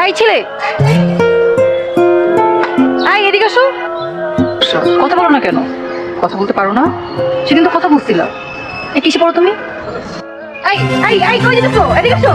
এই ছেলে, এই এদিকে আসো। কথা বলো না কেন? কথা বলতে পারো না? সেদিন তো কথা বলছিলাম। এই কিসে পড়ো তুমি? এই এই এই কই যেতেছো? এদিকে আসো।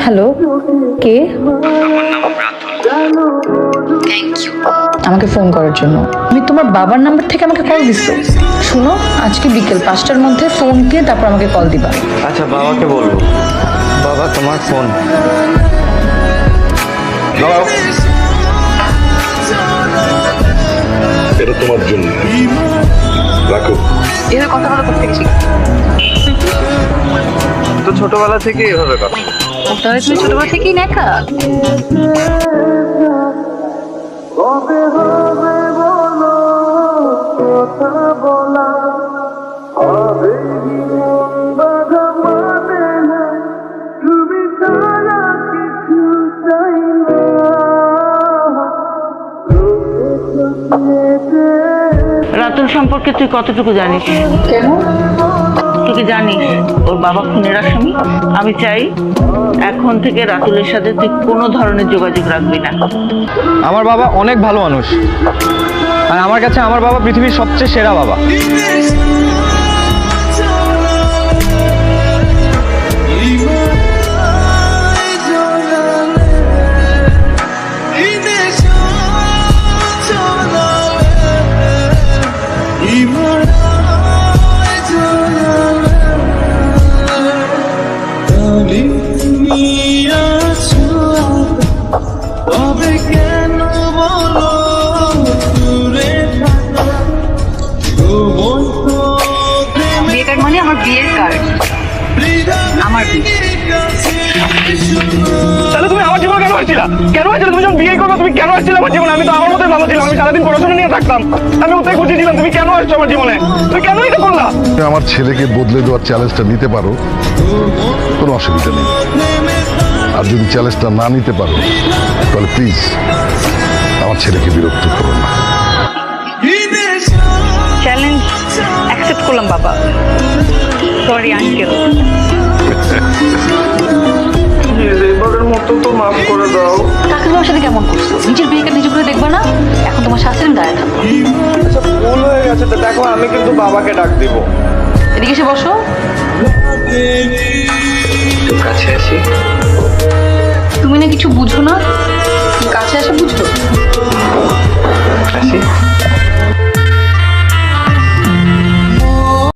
হ্যালো, কে? আমাকে ফোন করার জন্য। আমি তোমার বাবার নাম্বার থেকে আমাকে কল দিছো। শুনো, আজকে বিকেল 5টার মধ্যে ফোন দিয়ে তারপর আমাকে কল দিবা। আচ্ছা, বাবাকে বলবো। বাবা, তোমার ফোন। এটা তোমার জন্য, রাখো। এভাবে কথা বলা করতে গেছি তো ছোটবেলা থেকে এভাবে কথা। তাহলে তুমি ছোটবেলা থেকেই নেকা। রাতুল সম্পর্কে তুই কতটুকু জানিস? কেন? তুই কি জানিস ওর বাবা খুনের আসামি? আমি চাই এখন থেকে রাতুলের সাথে তুই কোনো ধরনের যোগাযোগ রাখবি না। আমার বাবা অনেক ভালো মানুষ, আর আমার কাছে আমার বাবা পৃথিবীর সবচেয়ে সেরা বাবা। বিয়ে কার্ড মানে আমার বিয়ের কার্ড, আমার বিয়ে। তাহলে তুমি আমার জীবনে কেন আসছিলা? কেন আসছিলে? তুমি যখন বিয়ে করবে তুমি কেন আসছিলে আমার জীবনে? আমি তো আমার মতোই ভালো ছিলাম, আমি সারাদিন পড়াশোনা নিয়ে থাকতাম, আমি ওটাই খুঁজেছিলাম। তুমি কেন আসছো আমার জীবনে? তুমি কেন এটা করলা? আমার ছেলেকে বদলে দেওয়ার চ্যালেঞ্জটা নিতে পারো, কোনো অসুবিধা নেই। আর যদি চ্যালেঞ্জটা না নিতে পারো তাহলে প্লিজ আমার ছেলেকে বিরক্ত করো না। চ্যালেঞ্জ অ্যাকসেপ্ট করলাম বাবা। Sorry uncle. এবারের মতো তো মাফ করে দাও। কাকে তোমার সাথে কেমন করছো? নিজের বিয়ে কার্ড নিজে করে দেখবা না? এখন তোমার শাস্তির দাঁড়ায় থাকবো। আচ্ছা, ভুল হয়ে গেছে তো দেখো, আমি কিন্তু বাবাকে ডাক দিব। এদিকে এসে বসো। একটু কাছে আসি। তুমি না কিছু বুঝো না, তুমি কাছে আসে বুঝো। আসি।